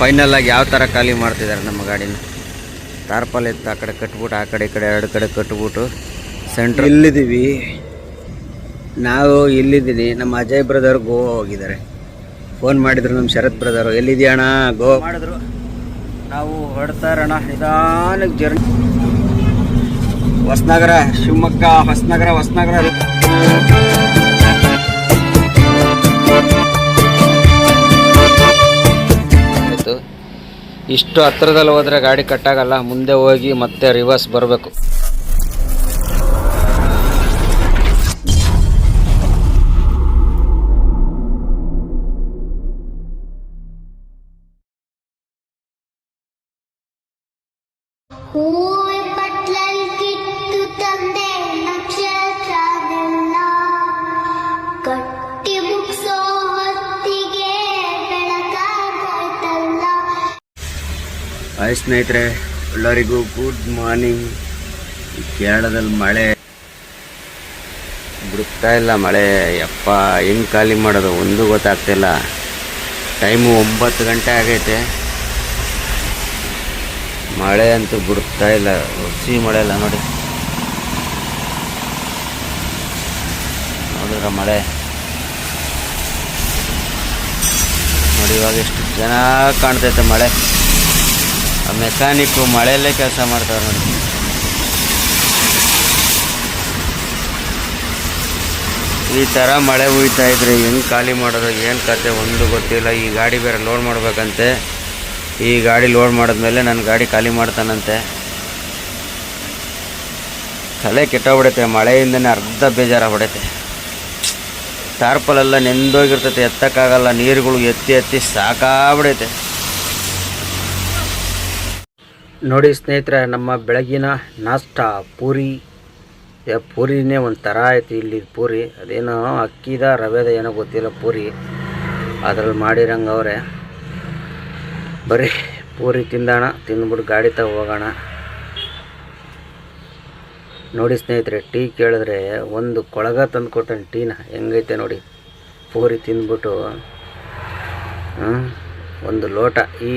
Final ಆಗಿ ಯಾವ ಥರ ಖಾಲಿ ಮಾಡ್ತಿದ್ದಾರೆ ನಮ್ಮ ಗಾಡಿನ. ತಾರ್ಪಾಲ್ ಎತ್ತು ಆ ಕಡೆ ಕಟ್ಬಿಟ್ಟು ಆ ಕಡೆ ಈ ಕಡೆ ಎರಡು ಕಡೆ ಕಟ್ಬಿಟ್ಟು ಸೆಂಟ್ರ್ ಇಲ್ಲಿದ್ದೀವಿ ನಾವು. ಇಲ್ಲಿದ್ದೀನಿ. ನಮ್ಮ ಅಜಯ್ ಬ್ರದರ್ ಗೋವಾ ಹೋಗಿದ್ದಾರೆ. ಫೋನ್ ಮಾಡಿದ್ರು ನಮ್ಮ ಶರತ್ ಬ್ರದರು, ಎಲ್ಲಿದೆಯಣ್ಣ? ಗೋವಾ ಮಾಡಿದ್ರು. ನಾವು ಹೊರಡ್ತಾ ಇರೋಣ ನಿಧಾನಕ್ಕೆ ಜರ್ನಿ. ಹೊಸನಗರ, ಶಿವಮೊಗ್ಗ, ಹೊಸನಗರ ಆಯಿತು. ಇಷ್ಟು ಹತ್ತಿರದಲ್ಲಿ ಹೋದರೆ ಗಾಡಿ ಕಟ್ಟಾಗಲ್ಲ, ಮುಂದೆ ಹೋಗಿ ಮತ್ತೆ ರಿವರ್ಸ್ ಬರಬೇಕು. ಹಾಯ್ ಸ್ನೇಹಿತರೆ, ಎಲ್ಲರಿಗೂ ಗುಡ್ ಮಾರ್ನಿಂಗ್. ಕೇರಳದಲ್ಲಿ ಮಳೆ ಬಿಡ್ತಾ ಇಲ್ಲ. ಮಳೆ ಯಪ್ಪ ಹೆಂಗೆ ಖಾಲಿ ಮಾಡೋದು ಒಂದು ಗೊತ್ತಾಗ್ತಿಲ್ಲ. ಟೈಮು 9 ಗಂಟೆ ಆಗೈತೆ, ಮಳೆ ಅಂತೂ ಬಿಡ್ತಾ ಇಲ್ಲ. ಹುಸಿ ಮಳೆ ಇಲ್ಲ ನೋಡಿದ್ರೆ ಮಳೆ ನೋಡಿ. ಇವಾಗ ಎಷ್ಟು ಚೆನ್ನಾಗಿ ಕಾಣ್ತೈತೆ ಮಳೆ. ಆ ಮೆಕ್ಯಾನಿಕ್ಕು ಮಳೆಯಲ್ಲೇ ಕೆಲಸ ಮಾಡ್ತಾರೆ ನೋಡಿ. ಈ ಥರ ಮಳೆ ಹುಯ್ತಾ ಇದ್ರೆ ಹೆಂಗೆ ಖಾಲಿ ಮಾಡೋದು ಏನು ಕತೆ ಒಂದು ಗೊತ್ತಿಲ್ಲ. ಈ ಗಾಡಿ ಬೇರೆ ಲೋಡ್ ಮಾಡ್ಬೇಕಂತೆ. ಈ ಗಾಡಿ ಲೋಡ್ ಮಾಡಿದ್ಮೇಲೆ ನನ್ನ ಗಾಡಿ ಖಾಲಿ ಮಾಡ್ತಾನಂತೆ. ತಲೆ ಕೆಟ್ಟೋಗ್ಬಿಡೈತೆ ಮಳೆಯಿಂದನೇ, ಅರ್ಧ ಬೇಜಾರಾಗ್ಬಿಡೈತೆ. ಟಾರ್ಪಲೆಲ್ಲ ನೆಂದೋಗಿರ್ತೈತೆ, ಎತ್ತಕ್ಕಾಗಲ್ಲ. ನೀರುಗಳು ಎತ್ತಿ ಸಾಕಾಗ್ಬಿಡೈತೆ ನೋಡಿ ಸ್ನೇಹಿತರೆ. ನಮ್ಮ ಬೆಳಗಿನ ನಾಷ್ಟ ಪೂರಿನೇ ಒಂಥರ ಆಯ್ತು. ಇಲ್ಲಿ ಪೂರಿ ಅದೇನೋ ಅಕ್ಕಿದ ರವೆದ ಏನೋ ಗೊತ್ತಿಲ್ಲ, ಪೂರಿ ಅದ್ರಲ್ಲಿ ಮಾಡಿರಂಗೆ ಅವರೇ. ಬರೀ ಪೂರಿ ತಿಂದೋಣ, ತಿಂದ್ಬಿಟ್ಟು ಗಾಡಿ ತಗೋ ಹೋಗೋಣ. ನೋಡಿ ಸ್ನೇಹಿತರೆ, ಟೀ ಕೇಳಿದ್ರೆ ಒಂದು ಕೊಳಗ ತಂದು ಕೊಟ್ಟನು ಟೀನ. ಹೆಂಗೈತೆ ನೋಡಿ. ಪೂರಿ ತಿಂದ್ಬಿಟ್ಟು ಒಂದು ಲೋಟ, ಈ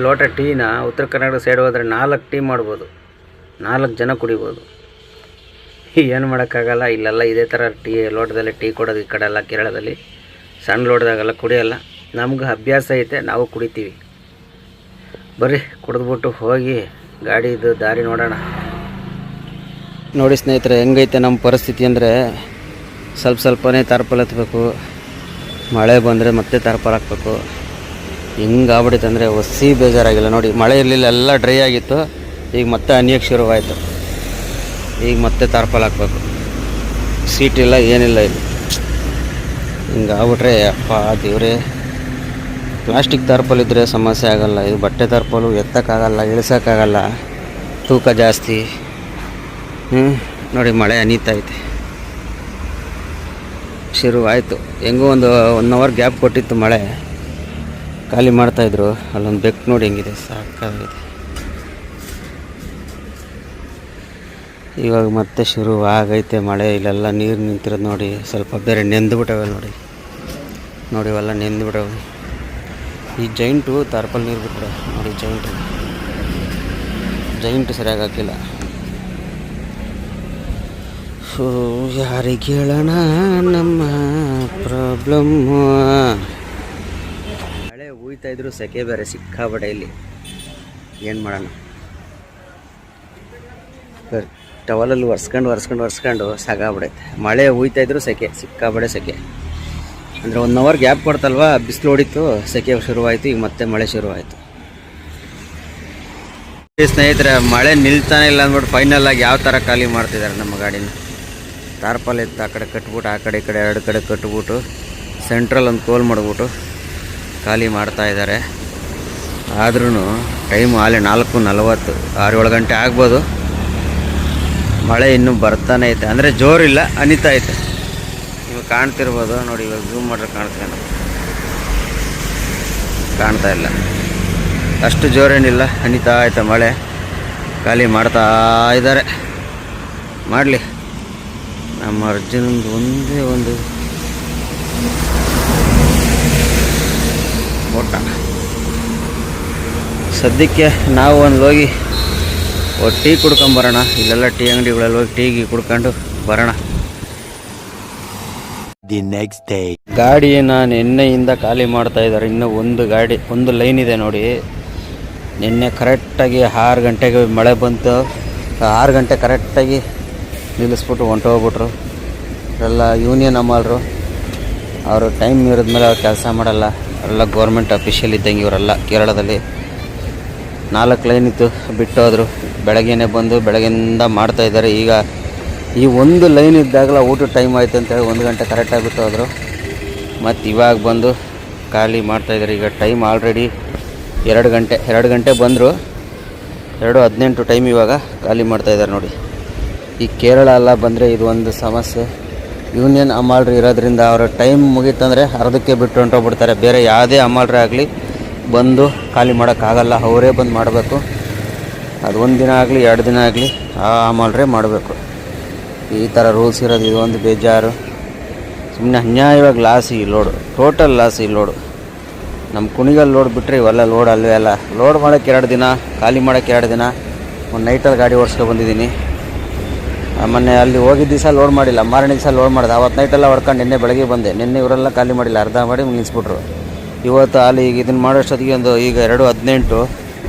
ಲೋಟ ಟೀನ ಉತ್ತರ ಕರ್ನಾಟಕ ಸೈಡ್ ಹೋದರೆ 4 ಟೀ ಮಾಡ್ಬೋದು, 4 ಜನ ಕುಡಿಬೋದು. ಏನು ಮಾಡೋಕ್ಕಾಗಲ್ಲ. ಇಲ್ಲೆಲ್ಲ ಇದೇ ಥರ ಲೋಟದಲ್ಲಿ ಟೀ ಕೊಡೋದು. ಈ ಕಡೆ ಎಲ್ಲ ಕೇರಳದಲ್ಲಿ ಸಣ್ಣ ಲೋಟದಾಗೆಲ್ಲ ಕುಡಿಯೋಲ್ಲ. ನಮ್ಗೆ ಅಭ್ಯಾಸ ಐತೆ, ನಾವು ಕುಡಿತೀವಿ. ಬರ್ರಿ ಕುಡಿದ್ಬಿಟ್ಟು ಹೋಗಿ ಗಾಡಿದು ದಾರಿ ನೋಡೋಣ. ನೋಡಿ ಸ್ನೇಹಿತರೆ, ಹೆಂಗೈತೆ ನಮ್ಮ ಪರಿಸ್ಥಿತಿ ಅಂದರೆ, ಸ್ವಲ್ಪನೇ ತಾರ್ಪಾಲ್ ಎತ್ತಬೇಕು. ಮಳೆ ಬಂದರೆ ಮತ್ತೆ ತಾರ್ಪಾಲ್ ಹಾಕ್ಬೇಕು. ಹಿಂಗಾಗ್ಬಿಡುತ್ತೆ ಅಂದರೆ ಹೊಸಿ ಬೇಜಾರಾಗಿಲ್ಲ ನೋಡಿ. ಮಳೆ ಇರಲಿಲ್ಲ, ಎಲ್ಲ ಡ್ರೈ ಆಗಿತ್ತು. ಈಗ ಮತ್ತೆ ಹನಿಯಕ್ಕೆ ಶುರುವಾಯಿತು. ಈಗ ಮತ್ತೆ ತಾರ್ಪಾಲ್ ಹಾಕ್ಬೇಕು. ಸೀಟ್ ಇಲ್ಲ, ಏನಿಲ್ಲ ಇಲ್ಲಿ. ಹಿಂಗಾಗ್ಬಿಟ್ರೆ ಅಪ್ಪ ದೇವ್ರೇ. ಪ್ಲಾಸ್ಟಿಕ್ ತಾರ್ಪಾಲ್ ಇದ್ದರೆ ಸಮಸ್ಯೆ ಆಗೋಲ್ಲ. ಇದು ಬಟ್ಟೆ ತಾರ್ಪಾಲು ಎತ್ತಕ್ಕಾಗಲ್ಲ, ಇಳಿಸೋಕ್ಕಾಗಲ್ಲ, ತೂಕ ಜಾಸ್ತಿ. ನೋಡಿ ಮಳೆ ಹನೀತೈತೆ, ಶುರುವಾಯಿತು. ಹೆಂಗೋ ಒಂದು 1 ಅವರ್ ಗ್ಯಾಪ್ ಕೊಟ್ಟಿತ್ತು ಮಳೆ. ಖಾಲಿ ಮಾಡ್ತಾಯಿದ್ರು. ಅಲ್ಲೊಂದು ಬೆಕ್ಕು ನೋಡಿ ಹೆಂಗಿದೆ, ಸಾಕಾಗಿದೆ. ಇವಾಗ ಮತ್ತೆ ಶುರು ಆಗೈತೆ ಮಳೆ. ಇಲ್ಲೆಲ್ಲ ನೀರು ನಿಂತಿರೋದು ನೋಡಿ. ಸ್ವಲ್ಪ ಬೇರೆ ನೆಂದುಬಿಟ್ಟವೆ ನೋಡಿ. ಇವೆಲ್ಲ ನೆಂದುಬಿಟ್ಟವೆ. ಈ ಜೈಂಟು ತಾರ್ಪಾಲ್ ನೀರು ಬಿಟ್ಟರೆ ನೋಡಿ. ಜೈಂಟು ಸರಿಯಾಗಿ ಹಾಕಿಲ್ಲ. ಯಾರಿಗೆ ಹೇಳೋಣ ನಮ್ಮ ಪ್ರಾಬ್ಲಮ್ಮು. ಮಳೆ ಹುಯ್ತಾ ಇದ್ರು, ಸೆಕೆ ಬೇರೆ ಸಿಕ್ಕಾಬಡೆ ಇಲ್ಲಿ. ಏನು ಮಾಡೋಣ. ಟವಲಲ್ಲಿ ಒರೆಸ್ಕೊಂಡು ಸಾಕಾಗ್ಬಿಡೈತೆ. ಮಳೆ ಹುಯ್ತಾ ಇದ್ರು ಸೆಕೆ, ಸಿಕ್ಕಾಬಡೆ ಸೆಕೆ. ಅಂದರೆ 1 ಅವರ್ ಗ್ಯಾಪ್ ಕೊಡ್ತಲ್ವ, ಬಿಸಿಲು ಹೊಡಿತು, ಸೆಕೆ ಶುರುವಾಯಿತು. ಈಗ ಮತ್ತೆ ಮಳೆ ಶುರುವಾಯಿತು. ಸ್ನೇಹಿತರೆ, ಮಳೆ ನಿಲ್ತಾನೆ ಇಲ್ಲ ಅಂದ್ಬಿಟ್ಟು ಫೈನಲ್ ಆಗಿ ಯಾವ ಥರ ಖಾಲಿ ಮಾಡ್ತಿದ್ದಾರೆ ನಮ್ಮ ಗಾಡಿನ. ತಾರ್ಪಾಲ್ ಎತ್ತು ಆ ಕಡೆ ಕಟ್ಬಿಟ್ಟು ಆ ಕಡೆ ಈ ಕಡೆ ಎರಡು ಕಡೆ ಕಟ್ಬಿಟ್ಟು ಸೆಂಟ್ರಲ್ ಒಂದು ಕೋಲ್ ಮಾಡಿಬಿಟ್ಟು ಖಾಲಿ ಮಾಡ್ತಾಯಿದ್ದಾರೆ. ಆದ್ರೂ ಟೈಮು ಆಲೆ 4:40, 6-7 ಗಂಟೆ ಆಗ್ಬೋದು. ಮಳೆ ಇನ್ನೂ ಬರ್ತಾನೆ ಐತೆ, ಅಂದರೆ ಜೋರಿಲ್ಲ, ಹನಿತಾ ಐತೆ. ನೀವು ಕಾಣ್ತಿರ್ಬೋದು ನೋಡಿ. ಇವಾಗ ಝೂಮ್ ಮಾಡ್ರೆ ಕಾಣ್ತಾ ಇಲ್ಲ. ಅಷ್ಟು ಜೋರೇನಿಲ್ಲ, ಹನಿತಾ ಐತೆ ಮಳೆ. ಖಾಲಿ ಮಾಡ್ತಾ ಇದ್ದಾರೆ. ಮಾಡಲಿ. ನಮ್ಮ ಅರ್ಜುನಂದು ಒಂದೇ ಒಂದು ಓಟ. ಸದ್ಯಕ್ಕೆ ನಾವು ಒಂದು ಹೋಗಿ ಟೀ ಕುಡ್ಕೊಂಬರೋಣ. ಇಲ್ಲೆಲ್ಲ ಟೀ ಅಂಗಡಿಗಳಲ್ಲಿ ಹೋಗಿ ಟೀ ಕುಡ್ಕೊಂಡು ಬರೋಣ. ದಿ ನೆಕ್ಸ್ಟ್ ಡೇ ಗಾಡಿಯನ್ನು ನಿನ್ನೆಯಿಂದ ಖಾಲಿ ಮಾಡ್ತಾ ಇದ್ದಾರೆ. ಇನ್ನೂ ಒಂದು ಲೈನ್ ಇದೆ ನೋಡಿ. ನಿನ್ನೆ ಕರೆಕ್ಟಾಗಿ 6 ಗಂಟೆಗೆ ಮಳೆ ಬಂತು. 6 ಗಂಟೆ ಕರೆಕ್ಟಾಗಿ ನಿಲ್ಲಿಸ್ಬಿಟ್ಟು ಹೊಂಟೋಗ್ಬಿಟ್ರು. ಅವರೆಲ್ಲ ಯೂನಿಯನ್ ಅಮಾಲ್ರು. ಅವರು ಟೈಮ್ ಇರೋದ್ಮೇಲೆ ಅವ್ರು ಕೆಲಸ ಮಾಡಲ್ಲ. ಅವರೆಲ್ಲ ಗೌರ್ಮೆಂಟ್ ಅಫಿಷಿಯಲ್ ಇದ್ದಂಗೆ ಇವರೆಲ್ಲ. ಕೇರಳದಲ್ಲಿ 4 ಲೈನ್ ಇತ್ತು, ಬಿಟ್ಟೋದ್ರು. ಬೆಳಗ್ಗೆನೇ ಬಂದು ಬೆಳಗ್ಗೆಯಿಂದ ಮಾಡ್ತಾಯಿದ್ದಾರೆ. ಈಗ ಈ ಒಂದು ಲೈನ್ ಇದ್ದಾಗಲ ಊಟ ಟೈಮ್ ಆಯಿತು ಅಂತೇಳಿ 1 ಗಂಟೆ ಕರೆಕ್ಟಾಗಿ ಬಿಟ್ಟು ಹೋದರು. ಮತ್ತು ಇವಾಗ ಬಂದು ಖಾಲಿ ಮಾಡ್ತಾಯಿದ್ದಾರೆ. ಈಗ ಟೈಮ್ ಆಲ್ರೆಡಿ 2 ಗಂಟೆ ಬಂದರು. 2:18 ಟೈಮ್ ಇವಾಗ ಖಾಲಿ ಮಾಡ್ತಾಯಿದ್ದಾರೆ ನೋಡಿ. ಈ ಕೇರಳ ಎಲ್ಲ ಬಂದರೆ ಇದು ಒಂದು ಸಮಸ್ಯೆ. ಯೂನಿಯನ್ ಅಮಾಲ್ರು ಇರೋದ್ರಿಂದ ಅವರ ಟೈಮ್ ಮುಗೀತಂದರೆ ಅರ್ಧಕ್ಕೆ ಬಿಟ್ಟು ಹೊಂಟೋಗ್ಬಿಡ್ತಾರೆ. ಬೇರೆ ಯಾವುದೇ ಅಮಾಲ್ರೇ ಆಗಲಿ ಬಂದು ಖಾಲಿ ಮಾಡೋಕ್ಕಾಗಲ್ಲ. ಅವರೇ ಬಂದು ಮಾಡಬೇಕು. ಅದು 1 ದಿನ ಆಗಲಿ 2 ದಿನ ಆಗಲಿ ಆ ಅಮಾಲ್ರೇ ಮಾಡಬೇಕು. ಈ ಥರ ರೂಲ್ಸ್ ಇರೋದು ಇದು ಒಂದು ಬೇಜಾರು. ಸುಮ್ಮನೆ ಅನ್ಯಾಯವಾಗಿ ಲಾಸ್ ಈ ಲೋಡು, ಟೋಟಲ್ ಲಾಸ್ ಈ ಲೋಡು. ನಮ್ಮ ಕುಣಿಗಲ್ ಲೋಡ್ ಬಿಟ್ಟರೆ ಇವೆಲ್ಲ ಲೋಡ್ ಅಲ್ಲವೇ ಅಲ್ಲ. ಲೋಡ್ ಮಾಡೋಕ್ಕೆ 2 ದಿನ, ಖಾಲಿ ಮಾಡೋಕ್ಕೆ 2 ದಿನ. ಒಂದು ನೈಟಲ್ಲಿ ಗಾಡಿ ಓಡಿಸ್ಕೊ ಬಂದಿದ್ದೀನಿ. ಮೊನ್ನೆ ಅಲ್ಲಿ ಹೋಗಿದ್ದ ದಿವಸ ಲೋಡ್ ಮಾಡಿಲ್ಲ, ಮಾರನೇ ದಿವಸ ಲೋಡ್ ಮಾಡಿದೆ. ಅವತ್ತು ನೈಟೆಲ್ಲ ಹೊಡ್ಕೊಂಡು ನಿನ್ನೆ ಬೆಳಗ್ಗೆ ಬಂದೆ. ನಿನ್ನೆ ಇವರೆಲ್ಲ ಖಾಲಿ ಮಾಡಿಲ್ಲ, ಅರ್ಧ ಮಾಡಿ ನಿಲ್ಲಿಸ್ಬಿಟ್ರು. ಇವತ್ತು ಅಲ್ಲಿ ಈಗ ಇದನ್ನು ಮಾಡೋಷ್ಟೊತ್ತಿಗೆ ಈಗ 2:18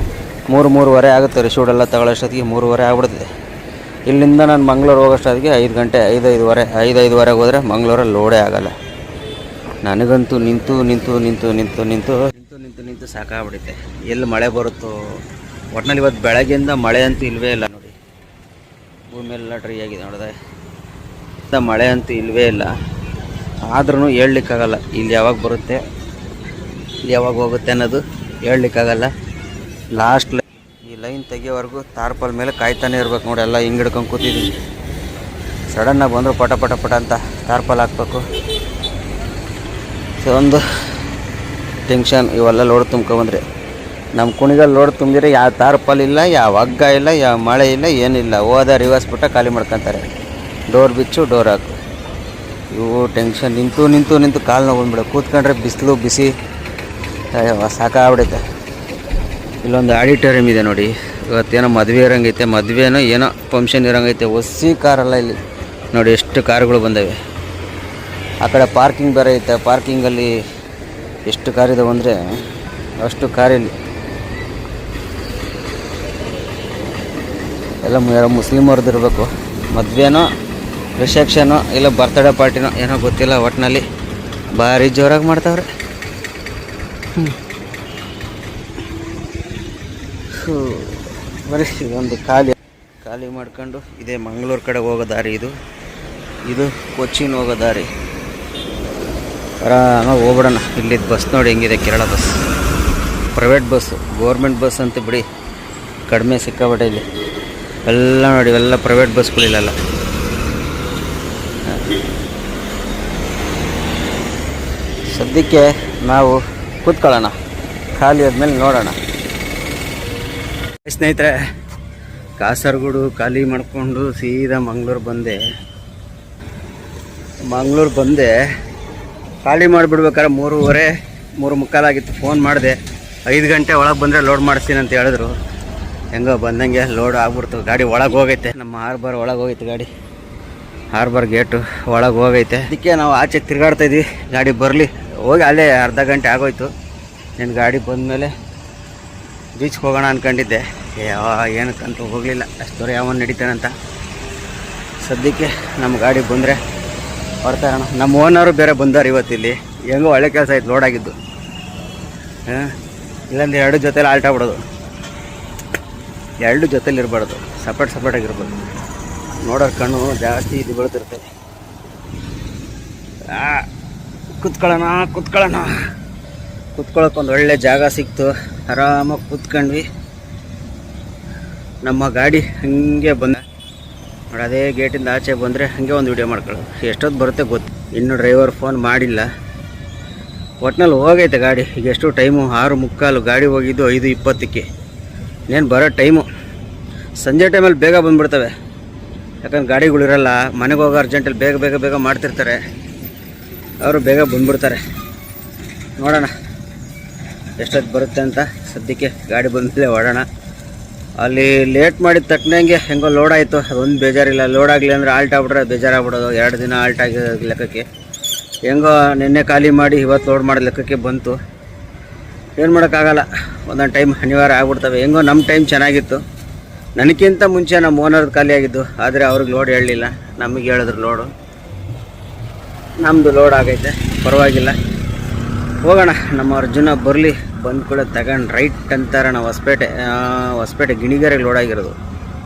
3:03 ಆಗುತ್ತೆ. ರಿಶೂಡೆಲ್ಲ ತಗೊಳ್ಳೋಷ್ಟೊತ್ತಿಗೆ 3:30 ಆಗ್ಬಿಡ್ತದೆ. ಇಲ್ಲಿಂದ ನಾನು ಮಂಗಳೂರು ಹೋಗೋಷ್ಟೊತ್ತಿಗೆ 5 ಗಂಟೆ, 5:05 ಹೋದರೆ ಮಂಗಳೂರಲ್ಲಿ ಲೋಡೇ ಆಗೋಲ್ಲ. ನನಗಂತೂ ನಿಂತು ಸಾಕಾಗ್ಬಿಡುತ್ತೆ. ಎಲ್ಲಿ ಮಳೆ ಬರುತ್ತೋ ಒಟ್ಟಿನಲ್ಲಿ. ಇವತ್ತು ಬೆಳಗ್ಗೆಯಿಂದ ಮಳೆ ಅಂತೂ ಇಲ್ಲವೇ ಇಲ್ಲ ನೋಡಿ. ಭೂಮಿಯೆಲ್ಲ ಡ್ರೈ ಆಗಿದೆ ನೋಡಿದೆ. ಮಳೆ ಅಂತೂ ಇಲ್ಲವೇ ಇಲ್ಲ. ಆದ್ರೂ ಹೇಳಲಿಕ್ಕಾಗಲ್ಲ ಇಲ್ಲಿ ಯಾವಾಗ ಬರುತ್ತೆ, ಇಲ್ಲಿ ಯಾವಾಗ ಹೋಗುತ್ತೆ ಅನ್ನೋದು ಹೇಳಲಿಕ್ಕಾಗಲ್ಲ. ಲಾಸ್ಟ್ ಈ ಲೈನ್ ತೆಗಿಯೋವರೆಗೂ ತಾರ್ಪಲ್ ಮೇಲೆ ಕಾಯ್ತಾನೆ ಇರ್ಬೇಕು ನೋಡಿ. ಎಲ್ಲ ಹಿಂಗೆ ಹಿಡ್ಕೊಂಡು ಕೂತಿದ್ದೀನಿ. ಸಡನ್ನಾಗಿ ಬಂದರು ಪಟ ಅಂತ ತಾರ್ಪಲ್ ಹಾಕ್ಬೇಕು. ಸೊ ಒಂದು ಟೆನ್ಷನ್. ಇವೆಲ್ಲ ಲೋಡ್ ತುಂಬ್ಕೊಂಬಂದ್ರೆ ನಮ್ಮ ಕುಣಿಗಲ್ಲಿ ಲೋಡ್ ತುಂಬಿದ್ರೆ ಯಾವ ತಾರ್ಪಲ್ ಇಲ್ಲ, ಯಾವ ಹಗ್ಗ ಇಲ್ಲ, ಯಾವ ಮಳೆ ಇಲ್ಲ, ಏನಿಲ್ಲ. ಹೋದ ರಿವರ್ಸ್ ಬಿಟ್ಟ ಖಾಲಿ ಮಾಡ್ಕೊತಾರೆ. ಡೋರ್ ಬಿಚ್ಚು, ಡೋರ್ ಹಾಕು. ಇವು ಟೆನ್ಷನ್. ನಿಂತು ಕಾಲು ನೋವು ಬಂದ್ಬಿಡು. ಕೂತ್ಕೊಂಡ್ರೆ ಬಿಸಿಲು ಬಿಸಿ ಸಾಕಾಗ್ಬಿಡುತ್ತೆ. ಇಲ್ಲೊಂದು ಆಡಿಟೋರಿಯಮ್ ಇದೆ ನೋಡಿ. ಇವತ್ತೇನೋ ಮದುವೆ ಇರೋಂಗೈತೆ. ಮದುವೆನೋ ಏನೋ ಫಂಕ್ಷನ್ ಇರೋಂಗೈತೆ. ಹೊಸ ಕಾರಲ್ಲ ಇಲ್ಲಿ ನೋಡಿ, ಎಷ್ಟು ಕಾರುಗಳು ಬಂದವೆ. ಆ ಕಡೆ ಪಾರ್ಕಿಂಗ್ ಬೇರೆ ಐತೆ. ಪಾರ್ಕಿಂಗಲ್ಲಿ ಎಷ್ಟು ಕಾರಿದಾವೆ ಅಂದರೆ ಅಷ್ಟು ಕಾರಿಲ್ಲಿ. ಎಲ್ಲ ಮುಸ್ಲಿಮವ್ರದ್ದು ಇರಬೇಕು. ಮದುವೆನೋ ರಿಸೆಪ್ಷನೋ ಇಲ್ಲ ಬರ್ತ್ಡೇ ಪಾರ್ಟಿನೋ ಏನೋ ಗೊತ್ತಿಲ್ಲ. ಒಟ್ಟಿನಲ್ಲಿ ಭಾರಿ ಜೋರಾಗಿ ಮಾಡ್ತಾವ್ರೆ. ಬರೀ ಇದೊಂದು ಖಾಲಿ ಮಾಡ್ಕೊಂಡು ಇದೇ ಮಂಗಳೂರು ಕಡೆ ಹೋಗೋ ದಾರಿ. ಇದು ಕೊಚ್ಚಿನ್ ಹೋಗೋ ದಾರಿ. ಆರಾಮಾಗಿ ಹೋಗ್ಬಿಡೋಣ. ಇಲ್ಲಿದ್ದು ಬಸ್ ನೋಡಿ ಹೆಂಗಿದೆ. Kerala bus private bus, government bus ಅಂತ ಬಿಡಿ ಕಡಿಮೆ ಸಿಕ್ಕಾಬಿಟ್ಟೆ ಇಲ್ಲಿ. ಎಲ್ಲ ನೋಡಿ, ಇವೆಲ್ಲ ಪ್ರೈವೇಟ್ ಬಸ್ಗಳಿಲ್ಲ. ಸದ್ಯಕ್ಕೆ ನಾವು ಕೂತ್ಕೊಳ್ಳೋಣ, ಖಾಲಿ ಆದಮೇಲೆ ನೋಡೋಣ. ಸ್ನೇಹಿತರೆ, ಕಾಸರಗೋಡು ಖಾಲಿ ಮಾಡಿಕೊಂಡು ಸೀದಾ ಮಂಗಳೂರು ಬಂದೆ. ಖಾಲಿ ಮಾಡಿಬಿಡ್ಬೇಕಾದ್ರೆ 3:30 ಆಗಿತ್ತು. ಫೋನ್ ಮಾಡಿದೆ, 5 ಗಂಟೆ ಒಳಗೆ ಬಂದರೆ ಲೋಡ್ ಮಾಡಿಸ್ತೀನಿ ಅಂತ ಹೇಳಿದ್ರು. ಹೆಂಗೋ ಬಂದಂಗೆ ಲೋಡ್ ಆಗ್ಬಿಡ್ತು. ಗಾಡಿ ಒಳಗೆ ಹೋಗೈತೆ. ನಮ್ಮ ಹಾರ್ಬರ್ ಒಳಗೆ ಹೋಗೈತೆ. ಗಾಡಿ ಹಾರ್ಬರ್ ಗೇಟು ಒಳಗೆ ಹೋಗೈತೆ. ಅದಕ್ಕೆ ನಾವು ಆಚೆ ತಿರುಗಾಡ್ತಾಯಿದ್ವಿ. ಗಾಡಿ ಬರಲಿ ಹೋಗಿ ಅಲ್ಲೇ ಅರ್ಧ ಗಂಟೆ ಆಗೋಯ್ತು. ನನ್ನ ಗಾಡಿ ಬಂದಮೇಲೆ ಬೀಚ್ಗೆ ಹೋಗೋಣ ಅಂದ್ಕೊಂಡಿದ್ದೆ. ಏನಕ್ಕಂತೂ ಹೋಗಲಿಲ್ಲ. ಅಷ್ಟು ದೂರ ಯಾವನು ನಡೀತಾನಂತ. ಸದ್ಯಕ್ಕೆ ನಮ್ಮ ಗಾಡಿ ಬಂದರೆ ಹೊರ್ತಾ ಇರೋಣ. ನಮ್ಮ ಓನರು ಬೇರೆ ಬಂದಾರೆ ಇವತ್ತಿಲ್ಲಿ. ಹೆಂಗೋ ಒಳ್ಳೆ ಕೆಲಸ ಆಯ್ತು ಲೋಡ್ ಆಗಿದ್ದು. ಇಲ್ಲಾಂದ್ರೆ 2 ಜೊತೆಲಿ ಆಲ್ಟ್ ಆಗ್ಬಿಡೋದು. 2 ಜೊತೆಲಿ ಇರಬಾರ್ದು, ಸಪ್ರೇಟಾಗಿರ್ಬೋದು. ನೋಡೋರು ಕಣ್ಣು ಜಾಸ್ತಿ ಇದು ಬೀಳ್ತಿರ್ತದೆ. ಕುತ್ಕೊಳ್ಳೋಕೆ ಒಂದು ಒಳ್ಳೆ ಜಾಗ ಸಿಕ್ತು. ಆರಾಮಾಗಿ ಕೂತ್ಕೊಂಡ್ವಿ. ನಮ್ಮ ಗಾಡಿ ಹಾಗೆ ಬಂದ ನೋಡಿ. ಅದೇ ಗೇಟಿಂದ ಆಚೆ ಬಂದರೆ ಹಾಗೆ ಒಂದು ವಿಡಿಯೋ ಮಾಡ್ಕೊಳ್ಳೋದು. ಎಷ್ಟೊತ್ತು ಬರುತ್ತೆ ಗೊತ್ತು. ಇನ್ನೂ ಡ್ರೈವರ್ ಫೋನ್ ಮಾಡಿಲ್ಲ. ಒಟ್ಟಿನಲ್ಲಿ ಹೋಗೈತೆ ಗಾಡಿ. ಈಗ ಎಷ್ಟು ಟೈಮು? 6:45. ಗಾಡಿ ಹೋಗಿದ್ದು 5:20ಕ್ಕೆ. ಇನ್ನೇನು ಬರೋ ಟೈಮು. ಸಂಜೆ ಟೈಮಲ್ಲಿ ಬೇಗ ಬಂದುಬಿಡ್ತವೆ. ಯಾಕಂದ್ರೆ ಗಾಡಿಗಳಿರಲ್ಲ. ಮನೆಗೆ ಹೋಗೋ ಅರ್ಜೆಂಟಲ್ಲಿ ಬೇಗ ಮಾಡ್ತಿರ್ತಾರೆ. ಅವರು ಬೇಗ ಬಂದುಬಿಡ್ತಾರೆ. ನೋಡೋಣ ಎಷ್ಟೊತ್ತು ಬರುತ್ತೆ ಅಂತ. ಸದ್ಯಕ್ಕೆ ಗಾಡಿ ಬಂದಮೇಲೆ ಹೊಡೋಣ. ಅಲ್ಲಿ ಲೇಟ್ ಮಾಡಿದ ತಕ್ಕನಂಗೆ ಹೆಂಗೋ ಲೋಡ್ ಆಯಿತು, ಅದೊಂದು ಬೇಜಾರಿಲ್ಲ. ಲೋಡ್ ಆಗಲಿ ಅಂದರೆ ಆಲ್ಟ್ ಆಗ್ಬಿಟ್ರೆ ಬೇಜಾರಾಗ್ಬಿಡೋದು. 2 ದಿನ ಆಲ್ಟ್ ಆಗಿರೋ ಲೆಕ್ಕಕ್ಕೆ ಹೆಂಗೋ ನಿನ್ನೆ ಖಾಲಿ ಮಾಡಿ ಇವತ್ತು ಲೋಡ್ ಮಾಡೋ ಲೆಕ್ಕಕ್ಕೆ ಬಂತು. ಏನು ಮಾಡೋಕ್ಕಾಗಲ್ಲ, ಒಂದೊಂದು ಟೈಮ್ ಅನಿವಾರ್ಯ ಆಗ್ಬಿಡ್ತವೆ. ಹೆಂಗೋ ನಮ್ಮ ಟೈಮ್ ಚೆನ್ನಾಗಿತ್ತು. ನನಗಿಂತ ಮುಂಚೆ ನಮ್ಮ ಓನರ್ದು ಖಾಲಿ ಆಗಿದ್ದು, ಆದರೆ ಅವ್ರಿಗೆ ಲೋಡ್ ಹೇಳಲಿಲ್ಲ, ನಮಗೆ ಹೇಳಿದ್ರು ಲೋಡು. ನಮ್ಮದು ಲೋಡ್ ಆಗೈತೆ, ಪರವಾಗಿಲ್ಲ. ಹೋಗೋಣ, ನಮ್ಮ ಅರ್ಜುನ ಬರಲಿ. ಬಂದು ಕೂಡ ತಗೊಂಡು ರೈಟ್ ಅಂತಾರೆ ನಾವು ಹೊಸಪೇಟೆ ಗಿಣಿಗೆರೆಗೆ ಲೋಡ್ ಆಗಿರೋದು,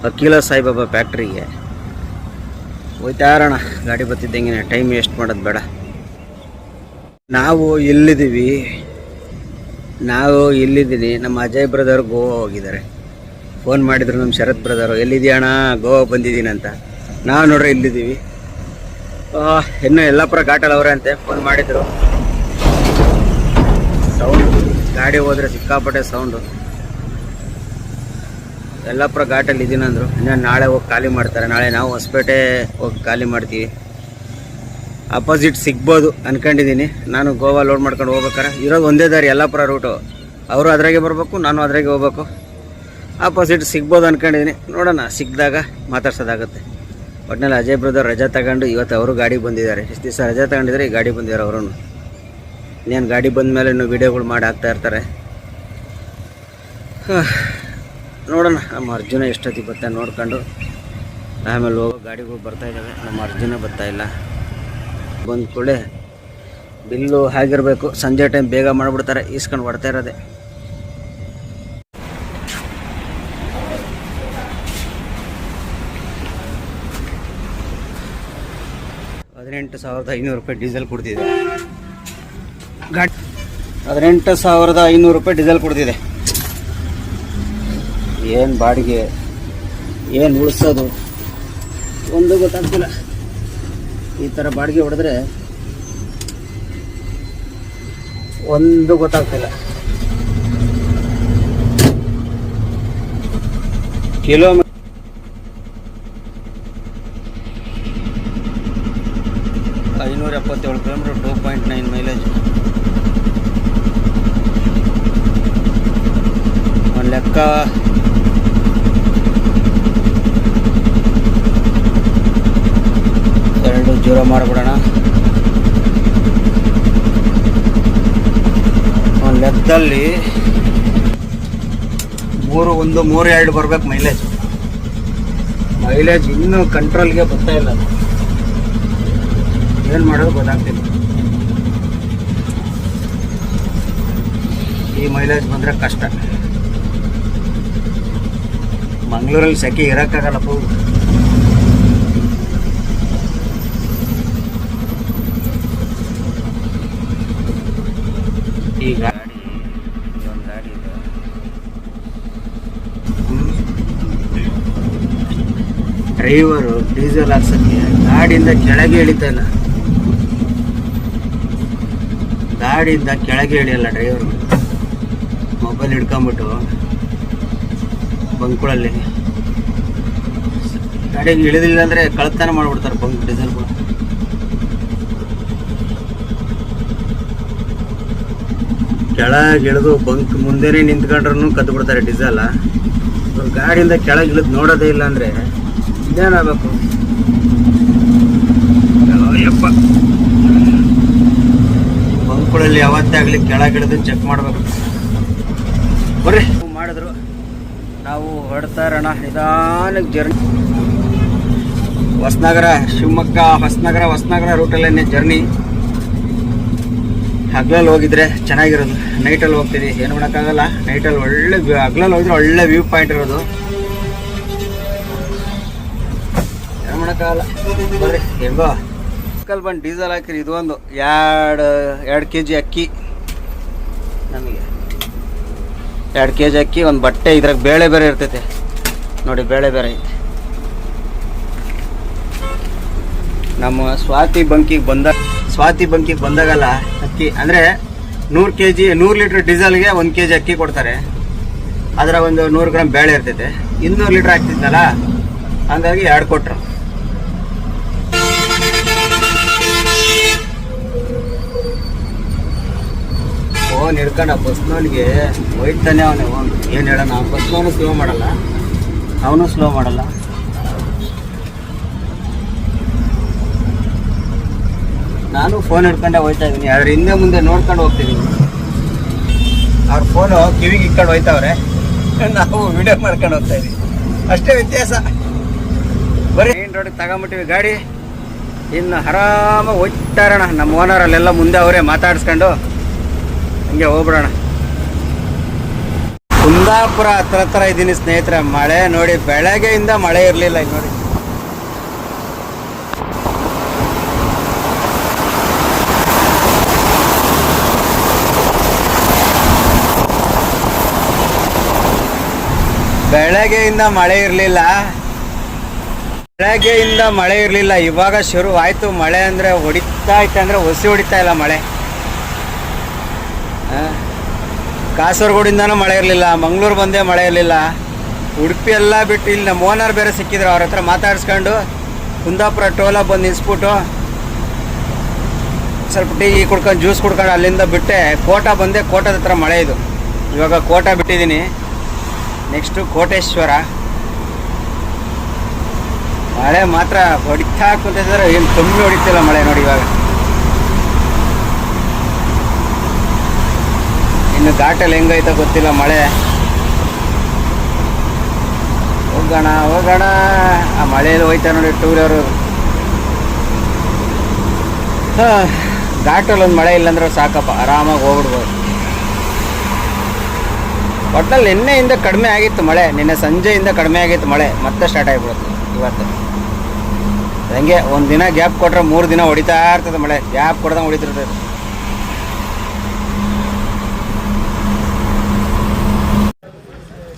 ವಕೀಲ ಸಾಯಿಬಾಬಾ ಫ್ಯಾಕ್ಟ್ರಿಗೆ ಹೋಯ್ತಾ ಇರೋಣ. ಗಾಡಿ ಬರ್ತಿದ್ದಂಗೆ ಟೈಮ್ ವೇಸ್ಟ್ ಮಾಡೋದು ಬೇಡ. ನಾವು ಇಲ್ಲಿದ್ದೀನಿ. ನಮ್ಮ ಅಜಯ್ ಬ್ರದರ್ ಗೋವಾ ಹೋಗಿದ್ದಾರೆ. ಫೋನ್ ಮಾಡಿದ್ರು ನಮ್ಮ ಶರತ್ ಬ್ರದರು, ಎಲ್ಲಿದ್ದೀಯಣ್ಣ? ಗೋವಾ ಬಂದಿದ್ದೀನಿ ಅಂತ. ನಾವು ನೋಡ್ರಿ ಇಲ್ಲಿದ್ದೀವಿ. ಇನ್ನೂ ಯಲ್ಲಾಪುರ ಘಾಟಲ್ಲಿ ಅವರೇ ಅಂತೆ. ಫೋನ್ ಮಾಡಿದ್ರು. ಸೌಂಡ್ ಗಾಡಿ ಹೋದರೆ ಸಿಕ್ಕಾಪಟ್ಟೆ ಸೌಂಡು. ಯಲ್ಲಾಪುರ ಘಾಟಲ್ಲಿ ಇದ್ದೀನಿ ಅಂದರು. ಇನ್ನು ನಾಳೆ ಹೋಗಿ ಖಾಲಿ ಮಾಡ್ತಾರೆ. ನಾಳೆ ನಾವು ಹೊಸಪೇಟೆ ಹೋಗಿ ಖಾಲಿ ಮಾಡ್ತೀವಿ. ಅಪೋಸಿಟ್ ಸಿಗ್ಬೋದು ಅಂದ್ಕೊಂಡಿದ್ದೀನಿ. ನಾನು ಗೋವಾ ಲೋಡ್ ಮಾಡ್ಕೊಂಡು ಹೋಗ್ಬೇಕಾರೆ ಇರೋದು ಒಂದೇ ದಾರಿ, ಯಲ್ಲಾಪುರ ರೂಟು. ಅವರು ಅದ್ರಾಗೆ ಬರಬೇಕು, ನಾನು ಅದ್ರಾಗೆ ಹೋಗ್ಬೇಕು. ಆಪೋಸಿಟ್ ಸಿಗ್ಬೋದು ಅಂದ್ಕೊಂಡಿದ್ದೀನಿ. ನೋಡೋಣ, ಸಿಕ್ಕಿದಾಗ ಮಾತಾಡ್ಸೋದಾಗುತ್ತೆ. ಒಟ್ಟಿನಲ್ಲಿ ಅಜಯ್ ಬ್ರದರ್ ರಜಾ ತಗೊಂಡು ಇವತ್ತು ಅವರು ಗಾಡಿ ಬಂದಿದ್ದಾರೆ. ಎಷ್ಟು ದಿವಸ ರಜಾ ತಗೊಂಡಿದ್ದಾರೆ, ಈ ಗಾಡಿ ಬಂದಿದ್ದಾರೆ ಅವರು. ಇನ್ನೇನು ಗಾಡಿ ಬಂದ ಮೇಲೆ ಇನ್ನೂ ವೀಡಿಯೋಗಳು ಮಾಡಿ ಹಾಕ್ತಾ ಇರ್ತಾರೆ. ನೋಡೋಣ, ನಮ್ಮ ಅರ್ಜುನ ಎಷ್ಟೊತ್ತಿಗೆ ಬರ್ತಾ ನೋಡ್ಕೊಂಡು ಆಮೇಲೆ ಹೋಗೋ ಗಾಡಿಗಳು ಬರ್ತಾಯಿದ್ದಾವೆ. ನಮ್ಮ ಅರ್ಜುನ ಬರ್ತಾಯಿಲ್ಲ. ಬಂದ ಕೂಡಲೇ ಬಿಲ್ಲು ಆಗಿರಬೇಕು. ಸಂಜೆ ಟೈಮ್ ಬೇಗ ಮಾಡಿಬಿಡ್ತಾರೆ, ಈಸ್ಕೊಂಡು ಬರ್ತಾ ಇರೋದೆ. ₹18,500 ಡೀಸೆಲ್ ಕೊಡ್ತಿದೆ ಗಾಡಿ. ₹18,500 ಡೀಸೆಲ್ ಕೊಡ್ತಿದೆ. ಏನು ಬಾಡಿಗೆ, ಏನು ಉಳಿಸೋದು ಒಂದು ಗೊತ್ತಾಗ್ತಿಲ್ಲ. ಈ ಥರ ಬಾಡಿಗೆ ಹೊಡೆದ್ರೆ ಒಂದು ಗೊತ್ತಾಗ್ತಿಲ್ಲ. Kilometre 577 kilometre, 2.9 mileage. ಒಂದು ಲೆಕ್ಕ 2.0 ಮಾಡಿಬಿಡೋಣ. ಒಂದು ಲೆಕ್ಕದಲ್ಲಿ 3.2 ಬರ್ಬೇಕು ಮೈಲೇಜ್. ಇನ್ನೂ ಕಂಟ್ರೋಲ್ಗೆ ಬರ್ತಾ ಇಲ್ಲ. ಏನು ಮಾಡೋದು ಗೊತ್ತಾಗ್ತಿಲ್ಲ. ಈ ಮೈಲೇಜ್ ಬಂದರೆ ಕಷ್ಟ. ಮಂಗಳೂರಲ್ಲಿ ಸೆಕೆ ಇರೋಕ್ಕಾಗಲ್ಲಪ್ಪ. ಈ ಗಾಡಿ ಇದೊಂದು ಗಾಡಿ ಇದೆ. ಡ್ರೈವರು ಡೀಸೆಲ್ ಹಾಕ್ಸೋಕ್ಕೆ ಗಾಡಿಯಿಂದ ಕೆಳಗೆ ಇಳಿತಾ ಇಲ್ಲ. ಗಾಡಿಯಿಂದ ಕೆಳಗೆ ಇಳಿಯಲ್ಲ ಡ್ರೈವರು. ಮೊಬೈಲ್ ಹಿಡ್ಕೊಂಬಿಟ್ಟು ಬಂಕ್ಗಳಲ್ಲಿ ಗಾಡಿಗೆ ಇಳಿದಿಲ್ಲ ಅಂದರೆ ಕಳ್ತನ ಮಾಡಿಬಿಡ್ತಾರೆ ಬಂಕ್ ಡೀಸೆಲ್ಗಳು. ಕೆಳಗೆ ಇಳಿದು ಬಂಕ್ ಮುಂದೆನೇ ನಿಂತ್ಕೊಂಡ್ರೂ ಕದ್ದು ಬಿಡ್ತಾರೆ ಡೀಸೆಲ್. ಗಾಡಿಯಿಂದ ಕೆಳಗೆ ಇಳಿದು ನೋಡೋದೇ ಇಲ್ಲ ಅಂದರೆ ಇದೇನಾಗಬೇಕು? ಯಪ್ಪ, ಬಂಕ್ಗಳಲ್ಲಿ ಯಾವತ್ತೇ ಆಗಲಿ ಕೆಳಗೆ ಇಳಿದು ಚೆಕ್ ಮಾಡಬೇಕು. ಬರ್ರಿ, ಮಾಡಿದ್ರು. ನಾವು ಹೊರಡ್ತಾ ಇರೋಣ ನಿಧಾನಕ್ಕೆ ಜರ್ನಿ. ಹೊಸನಗರ ಶಿವಮೊಗ್ಗ, ಹೊಸನಗರ ರೂಟಲ್ಲೇ ಜರ್ನಿ. ಹಗ್ಲಲ್ಲಿ ಹೋಗಿದ್ರೆ ಚೆನ್ನಾಗಿರೋದು. ನೈಟಲ್ಲಿ ಹೋಗ್ತೀವಿ, ಏನು ಮಾಡೋಕ್ಕಾಗಲ್ಲ. ನೈಟಲ್ಲಿ ಹಗ್ಲಲ್ಲಿ ಹೋಗಿದ್ರೆ ಒಳ್ಳೆ ವ್ಯೂ ಪಾಯಿಂಟ್ ಇರೋದು. ಏನು ಮಾಡೋಕ್ಕಾಗಲ್ಲ. ಬರ್ರಿ, ಹೆಂಗೋ ಕಲ್ ಬಂದು ಡೀಸೆಲ್ ಹಾಕಿರಿ. ಇದು ಒಂದು 2 kg ಅಕ್ಕಿ, ನಮಗೆ 2 kg ಅಕ್ಕಿ, ಒಂದು ಬಟ್ಟೆ. ಇದ್ರಾಗ ಬೇಳೆ ಬೇರೆ ಇರ್ತೈತೆ ನೋಡಿ, ಬೇಳೆ ಬೇರೆ ಐತೆ. ನಮ್ಮ ಸ್ವಾತಿ ಬಂಕಿಗೆ ಬಂದಾಗಲ್ಲ ಅಕ್ಕಿ ಅಂದರೆ 100 ಲೀಟ್ರ್ ಡೀಸೆಲ್ಗೆ 1 kg ಅಕ್ಕಿ ಕೊಡ್ತಾರೆ. ಅದರ ಒಂದು 100 ಗ್ರಾಮ್ ಬೇಳೆ ಇರ್ತೈತೆ. 200 ಲೀಟ್ರ್ ಹಾಕ್ತಿದ್ನಲ್ಲ, ಹಂಗಾಗಿ 2 ಕೊಟ್ರು. ಫೋನ್ ಹಿಡ್ಕೊಂಡು ಬಸ್ನವನಿಗೆ ಹೋಯ್ತಾನೆ ಅವನು ಏನು ಹೇಳೋಣ. ಬಸ್ನವನು ಸ್ಲೋ ಮಾಡಲ್ಲ, ಅವನು ಸ್ಲೋ ಮಾಡಲ್ಲ. ನಾನು ಫೋನ್ ಹಿಡ್ಕೊಂಡೆ ಹೋಯ್ತಾ ಇದ್ದೀನಿ, ಅದ್ರ ಹಿಂದೆ ಮುಂದೆ ನೋಡ್ಕೊಂಡು ಹೋಗ್ತೀನಿ. ಅವ್ರ ಫೋನು ಕಿವಿಗೆ ಇಕ್ಕೊಂಡು ಹೋಯ್ತಾವ್ರೆ, ನಾವು ವಿಡಿಯೋ ಮಾಡ್ಕೊಂಡು ಹೋಗ್ತಾ ಇದೀವಿ. ಅಷ್ಟೇ ವ್ಯತ್ಯಾಸ. ಬರೀ ಮೇನ್ ರೋಡಿಗೆ ತಗೊಂಬಿಟ್ಟಿವಿ ಗಾಡಿ. ಇನ್ನು ಆರಾಮಾಗಿ ಹೋಗ್ತಾ ಇರೋಣ. ನಮ್ಮ ಓನರಲ್ಲೆಲ್ಲ ಮುಂದೆ ಅವರೇ ಮಾತಾಡಿಸ್ಕೊಂಡು ಹಂಗೆ ಹೋಗ್ಬಿಡೋಣ. ಕುಂದಾಪುರ ಹತ್ರ ಇದ್ದೀನಿ ಸ್ನೇಹಿತರೆ. ಮಳೆ ನೋಡಿ, ಬೆಳಗ್ಗೆಯಿಂದ ಮಳೆ ಇರಲಿಲ್ಲ. ಈಗ ನೋಡಿ ಬೆಳಗ್ಗೆಯಿಂದ ಮಳೆ ಇರಲಿಲ್ಲ. ಇವಾಗ ಶುರು ಆಯಿತು ಮಳೆ. ಅಂದರೆ ಹೊಡಿತಾ ಇತ್ತು, ಅಂದರೆ ಹೊಸಿ ಹೊಡಿತಾ ಇಲ್ಲ ಮಳೆ. ಕಾಸರಗೋಡಿಂದನೂ ಮಳೆ ಇರಲಿಲ್ಲ, ಮಂಗಳೂರು ಬಂದೇ ಮಳೆ ಇರಲಿಲ್ಲ. ಉಡುಪಿ ಎಲ್ಲ ಬಿಟ್ಟು ಇಲ್ಲಿ ನಮ್ಮ ಓನರ್ ಬೇರೆ ಸಿಕ್ಕಿದ್ರು. ಅವ್ರ ಹತ್ರ ಮಾತಾಡಿಸ್ಕೊಂಡು ಕುಂದಾಪುರ ಟೋಲ ಬಂದು ನಿಲ್ಸ್ಬಿಟ್ಟು ಸ್ವಲ್ಪ ಟೀ ಕುಡ್ಕೊಂಡು ಜ್ಯೂಸ್ ಕುಡ್ಕೊಂಡು ಅಲ್ಲಿಂದ ಬಿಟ್ಟೆ ಕೋಟ ಬಂದೆ. ಕೋಟದ ಹತ್ರ ಮಳೆ ಇದು. ಇವಾಗ ಕೋಟ ಬಿಟ್ಟಿದ್ದೀನಿ. ನೆಕ್ಸ್ಟು ಕೋಟೇಶ್ವರ. ಮಳೆ ಮಾತ್ರ ಹೊಡಿತಾ ಕುಂತಿದ್ರೆ ಏನು ಕಮ್ಮಿ ಹೊಡಿತಿಲ್ಲ ಮಳೆ ನೋಡಿ. ಇವಾಗ ಇನ್ನು ಘಾಟಲ್ಲಿ ಹೆಂಗೈತ ಗೊತ್ತಿಲ್ಲ ಮಳೆ. ಹೋಗೋಣ. ಆ ಮಳೆಯಲ್ಲಿ ಹೋಯ್ತಾ ನೋಡಿ ಟೂ ವೀಲರು. ಘಾಟಲ್ಲಿ ಒಂದು ಮಳೆ ಇಲ್ಲಾಂದ್ರೆ ಸಾಕಪ್ಪ, ಆರಾಮಾಗಿ ಹೋಗ್ಬಿಡ್ಬೋದು. ಒಟ್ಟಲ್ಲಿ ನಿನ್ನೆಯಿಂದ ಕಡಿಮೆ ಆಗಿತ್ತು ಮಳೆ. ನಿನ್ನೆ ಸಂಜೆಯಿಂದ ಕಡಿಮೆ ಆಗಿತ್ತು ಮಳೆ. ಮತ್ತೆ ಸ್ಟಾರ್ಟ್ ಆಗಿಬಿಡುತ್ತೆ ಇವತ್ತು. ಹಂಗೆ ಒಂದು ದಿನ ಗ್ಯಾಪ್ ಕೊಟ್ಟರೆ 3 ದಿನ ಹೊಡಿತಾ ಇರ್ತದೆ ಮಳೆ. ಗ್ಯಾಪ್ ಕೊಡ್ದಂಗೆ ಹೊಡಿತಿರ್ತದೆ.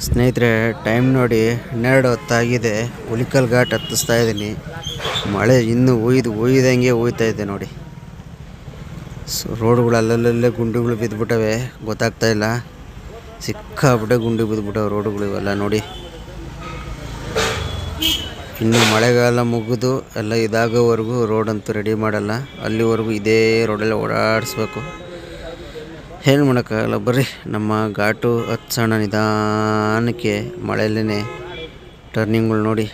ಸ್ನೇಹಿತರೆ, ಟೈಮ್ ನೋಡಿ 12 ಹೊತ್ತಾಗಿದೆ. ಹುಲಿಕಲ್ ಘಾಟ್ ಹತ್ತಿಸ್ತಾ ಇದ್ದೀನಿ. ಮಳೆ ಇನ್ನೂ ಒಯ್ದಂಗೆ ಹೋಯ್ತಾ ಇದೆ ನೋಡಿ. ರೋಡ್ಗಳು ಅಲ್ಲಲ್ಲೇ ಗುಂಡಿಗಳು ಬಿದ್ದುಬಿಟ್ಟವೆ, ಗೊತ್ತಾಗ್ತಾ ಇಲ್ಲ. ಸಿಕ್ಕಾಬಿಟ್ಟೆ ಗುಂಡಿ ಬಿದ್ದುಬಿಟ್ಟವೆ ರೋಡ್ಗಳು ಇವೆಲ್ಲ ನೋಡಿ. ಇನ್ನು ಮಳೆಗಾಲ ಮುಗಿದು ಎಲ್ಲ ಇದಾಗೋವರೆಗೂ ರೋಡಂತೂ ರೆಡಿ ಮಾಡಲ್ಲ. ಅಲ್ಲಿವರೆಗೂ ಇದೇ ರೋಡಲ್ಲೇ ಓಡಾಡಿಸ್ಬೇಕು. ಏನು ಮಾಡೋಕ್ಕಾಗಲ್ಲ. ಬರ್ರಿ ನಮ್ಮ ಘಾಟು ಹತ್ಸೋಣ ನಿಧಾನಕ್ಕೆ. ಮಳೆಯಲ್ಲೇ ಟರ್ನಿಂಗ್ಗಳು ನೋಡಿ.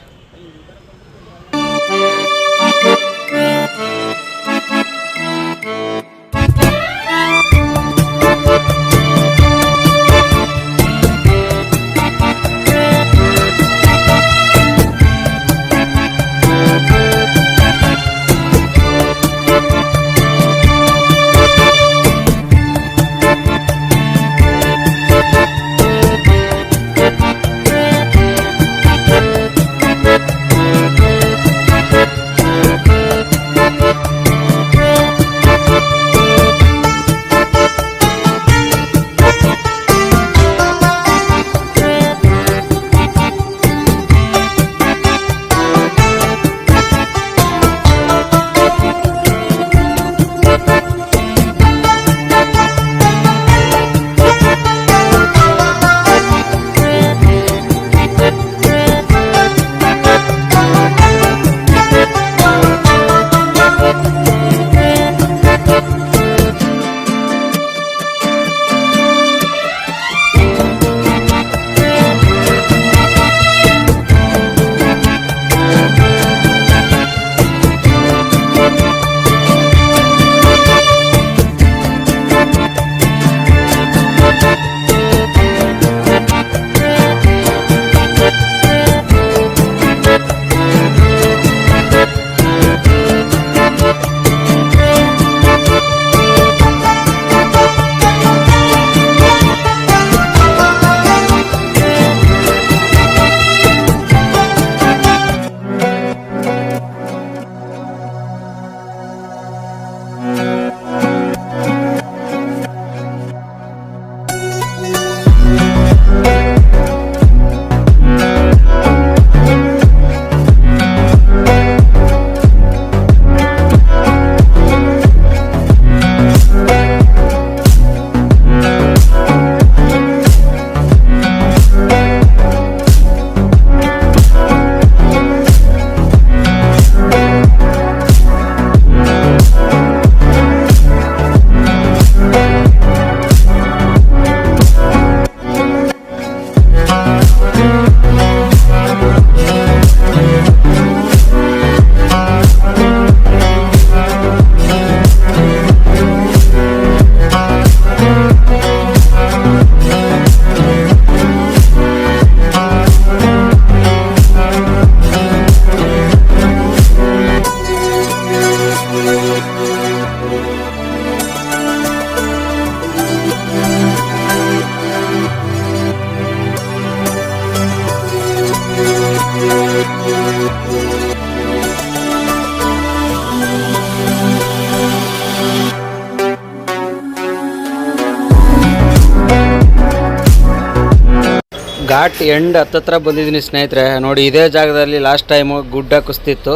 ಘಾಟ್ ಎಂಡ್ ಹತ್ತತ್ರ ಬಂದಿದ್ದೀನಿ ಸ್ನೇಹಿತರೆ. ನೋಡಿ ಇದೇ ಜಾಗದಲ್ಲಿ ಲಾಸ್ಟ್ ಟೈಮು ಗುಡ್ಡ ಕುಸ್ತಿತ್ತು.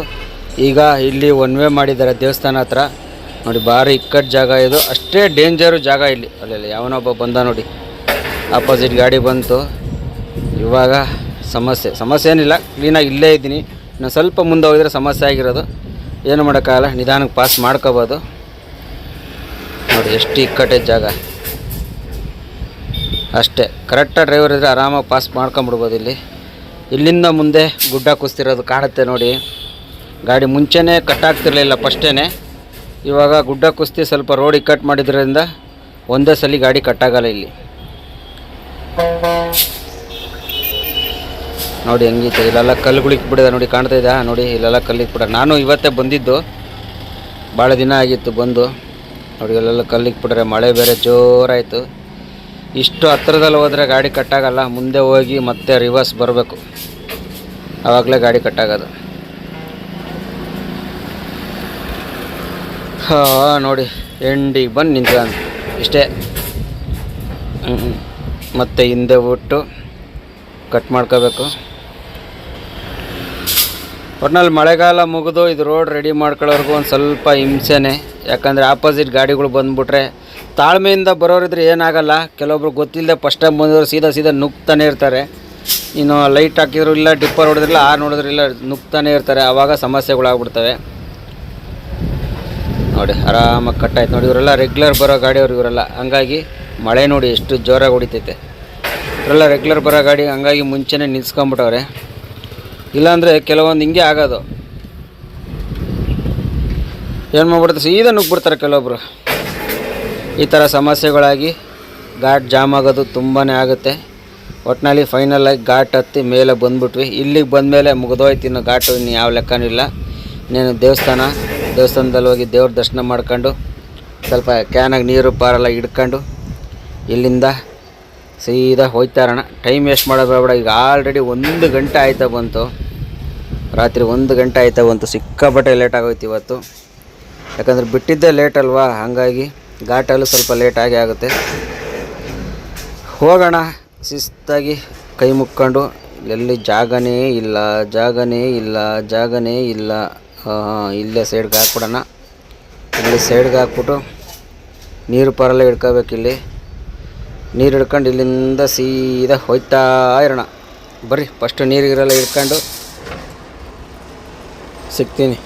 ಈಗ ಇಲ್ಲಿ ಒನ್ ವೇ ಮಾಡಿದ್ದಾರೆ ದೇವಸ್ಥಾನ ಹತ್ರ. ನೋಡಿ ಭಾರಿ ಇಕ್ಕಟ್ಟು ಜಾಗ ಇದು, ಅಷ್ಟೇ ಡೇಂಜರು ಜಾಗ ಇಲ್ಲಿ. ಅಲ್ಲೆಲ್ಲ ಯಾವನೊಬ್ಬ ಬಂದ ನೋಡಿ, ಆಪೋಸಿಟ್ ಗಾಡಿ ಬಂತು. ಇವಾಗ ಸಮಸ್ಯೆ ಏನಿಲ್ಲ, ಕ್ಲೀನಾಗಿ ಇಲ್ಲೇ ಇದ್ದೀನಿ. ಇನ್ನು ಸ್ವಲ್ಪ ಮುಂದೆ ಹೋಗಿದ್ರೆ ಸಮಸ್ಯೆ ಆಗಿರೋದು, ಏನು ಮಾಡೋಕ್ಕಾಗಲ್ಲ, ನಿಧಾನಕ್ಕೆ ಪಾಸ್ ಮಾಡ್ಕೋಬೋದು. ನೋಡಿ ಎಷ್ಟು ಇಕ್ಕಟ್ಟೆ ಜಾಗ, ಅಷ್ಟೇ ಕರೆಕ್ಟಾಗಿ ಡ್ರೈವರ್ ಇದ್ದರೆ ಆರಾಮಾಗಿ ಪಾಸ್ ಮಾಡ್ಕೊಂಬಿಡ್ಬೋದು. ಇಲ್ಲಿಂದ ಮುಂದೆ ಗುಡ್ಡ ಕುಸ್ತಿರೋದು ಕಾಣುತ್ತೆ ನೋಡಿ. ಗಾಡಿ ಮುಂಚೆನೇ ಕಟ್ಟಾಗ್ತಿರ್ಲಿಲ್ಲ ಫಸ್ಟೇ, ಇವಾಗ ಗುಡ್ಡ ಕುಸ್ತಿ ಸ್ವಲ್ಪ ರೋಡ್ ಇಕ್ಕಟ್ಟು ಮಾಡಿದ್ರಿಂದ ಒಂದೇ ಸಲ ಗಾಡಿ ಕಟ್ಟಾಗಲ್ಲ ಇಲ್ಲಿ. ನೋಡಿ ಹೆಂಗಿತ್ತು, ಇಲ್ಲೆಲ್ಲ ಕಲ್ಲುಗಳಿಗೆ ಬಿಡಿದೆ ನೋಡಿ, ಕಾಣ್ತಾ ಇದೆ ನೋಡಿ, ಇಲ್ಲೆಲ್ಲ ಕಲ್ಲಿಗೆ ಬಿಡ. ನಾನು ಇವತ್ತೇ ಬಂದಿದ್ದು, ಭಾಳ ದಿನ ಆಗಿತ್ತು ಬಂದು. ನೋಡಿ ಇಲ್ಲೆಲ್ಲ ಕಲ್ಲಿಗೆ ಬಿಡ್ರೆ, ಮಳೆ ಬೇರೆ ಜೋರಾಯಿತು. ಇಷ್ಟು ಹತ್ತಿರದಲ್ಲಿ ಹೋದರೆ ಗಾಡಿ ಕಟ್ಟಾಗಲ್ಲ, ಮುಂದೆ ಹೋಗಿ ಮತ್ತೆ ರಿವರ್ಸ್ ಬರಬೇಕು, ಆವಾಗಲೇ ಗಾಡಿ ಕಟ್ಟಾಗೋದು. ನೋಡಿ ಎಂಡಿಗೆ ಬಂದು ನಿಂತ್ಕೊಂಡು ಇಷ್ಟೇ. ಮತ್ತೆ ಹಿಂದೆ ಬಿಟ್ಟು ಕಟ್ ಮಾಡ್ಕೋಬೇಕು. ಒಟ್ನಲ್ಲಿ ಮಳೆಗಾಲ ಮುಗಿದು ಇದು ರೋಡ್ ರೆಡಿ ಮಾಡ್ಕೊಳ್ಳೋರ್ಗೂ ಒಂದು ಸ್ವಲ್ಪ ಹಿಂಸೆನೇ. ಯಾಕಂದರೆ ಆಪೋಸಿಟ್ ಗಾಡಿಗಳು ಬಂದುಬಿಟ್ರೆ, ತಾಳ್ಮೆಯಿಂದ ಬರೋರಿದ್ರೆ ಏನಾಗಲ್ಲ. ಕೆಲವೊಬ್ರು ಗೊತ್ತಿಲ್ಲದೆ ಫಸ್ಟ್ ಟೈಮ್ ಬಂದವರು ಸೀದಾ ನುಗ್ತಾನೆ ಇರ್ತಾರೆ. ಇನ್ನು ಲೈಟ್ ಹಾಕಿದ್ರು ಇಲ್ಲ, ಡಿಪ್ಪರ್ ಹೊಡೆದ್ರಿಲ್ಲ, ನೋಡಿದ್ರಿಲ್ಲ, ನುಗ್ತಾನೆ ಇರ್ತಾರೆ. ಆವಾಗ ಸಮಸ್ಯೆಗಳಾಗ್ಬಿಡ್ತವೆ. ನೋಡಿ ಆರಾಮಾಗಿ ಕಟ್ಟಾಯ್ತು ನೋಡಿ. ಇವರೆಲ್ಲ ರೆಗ್ಯುಲರ್ ಬರೋ ಗಾಡಿಯವ್ರು ಇವರೆಲ್ಲ, ಹಂಗಾಗಿ ಮಳೆ ನೋಡಿ ಎಷ್ಟು ಜೋರಾಗಿ ಹೊಡಿತೈತೆ. ಇವರೆಲ್ಲ ರೆಗ್ಯುಲರ್ ಬರೋ ಗಾಡಿ, ಹಂಗಾಗಿ ಮುಂಚೆನೇ ನಿಲ್ಸ್ಕೊಂಬಿಟ್ಟವ್ರೆ. ಇಲ್ಲಾಂದರೆ ಕೆಲವೊಂದು ಹಿಂಗೆ ಆಗೋದು, ಏನು ಮಾಡ್ಬಿಡ್ತಾರೆ, ಸೀದಾ ನುಗ್ಬಿಡ್ತಾರೆ ಕೆಲವೊಬ್ರು. ಈ ಥರ ಸಮಸ್ಯೆಗಳಾಗಿ ಘಾಟ್ ಜಾಮ್ ಆಗೋದು ತುಂಬಾ ಆಗುತ್ತೆ. ಒಟ್ಟಿನಲ್ಲಿ ಫೈನಲಾಗಿ ಘಾಟ್ ಹತ್ತಿ ಮೇಲೆ ಬಂದುಬಿಟ್ವಿ. ಇಲ್ಲಿಗೆ ಬಂದಮೇಲೆ ಮುಗಿದೋಯ್ತು ಇನ್ನು ಘಾಟು, ಇನ್ನು ಯಾವ ಲೆಕ್ಕನೂ ಇಲ್ಲ. ಇನ್ನೇನು ದೇವಸ್ಥಾನದಲ್ಲಿ ಹೋಗಿ ದೇವ್ರ ದರ್ಶನ ಮಾಡ್ಕೊಂಡು ಸ್ವಲ್ಪ ಕ್ಯಾನಾಗಿ ನೀರು ಪಾರೆಲ್ಲ ಹಿಡ್ಕೊಂಡು ಇಲ್ಲಿಂದ ಸೀದಾ ಹೋಯ್ತಾ ಇರೋಣ. ಟೈಮ್ ವೇಸ್ಟ್ ಮಾಡೋದು ಬೇಡ. ಈಗ ಆಲ್ರೆಡಿ 1 ಗಂಟೆ ಆಯ್ತಾ ಬಂತು, ರಾತ್ರಿ 1 ಗಂಟೆ ಆಯ್ತಾ ಬಂತು. ಸಿಕ್ಕಾಪಟ್ಟೆ ಲೇಟ್ ಆಗೋಯ್ತು ಇವತ್ತು, ಯಾಕಂದರೆ ಬಿಟ್ಟಿದ್ದೇ ಲೇಟ್ ಅಲ್ವಾ, ಹಾಗಾಗಿ ಘಾಟಲ್ಲೂ ಸ್ವಲ್ಪ ಲೇಟಾಗಿ ಆಗುತ್ತೆ. ಹೋಗೋಣ ಶಿಸ್ತಾಗಿ ಕೈ ಮುಕ್ಕೊಂಡು. ಎಲ್ಲಿ ಜಾಗನೇ ಇಲ್ಲ. ಇಲ್ಲೇ ಸೈಡ್ಗೆ ಹಾಕ್ಬಿಡೋಣ. ಇಲ್ಲಿ ಸೈಡ್ಗೆ ಹಾಕ್ಬಿಟ್ಟು ನೀರು ಪಾರೆಲ್ಲ ಹಿಡ್ಕೋಬೇಕು. ಇಲ್ಲಿ ನೀರು ಹಿಡ್ಕೊಂಡು ಇಲ್ಲಿಂದ ಸೀದಾ ಹೋಯ್ತಾ ಇರೋಣ. ಬರ್ರಿ ಫಸ್ಟು ನೀರಿಗೆಲ್ಲ ಹಿಡ್ಕೊಂಡು ಸಿಗ್ತೀನಿ.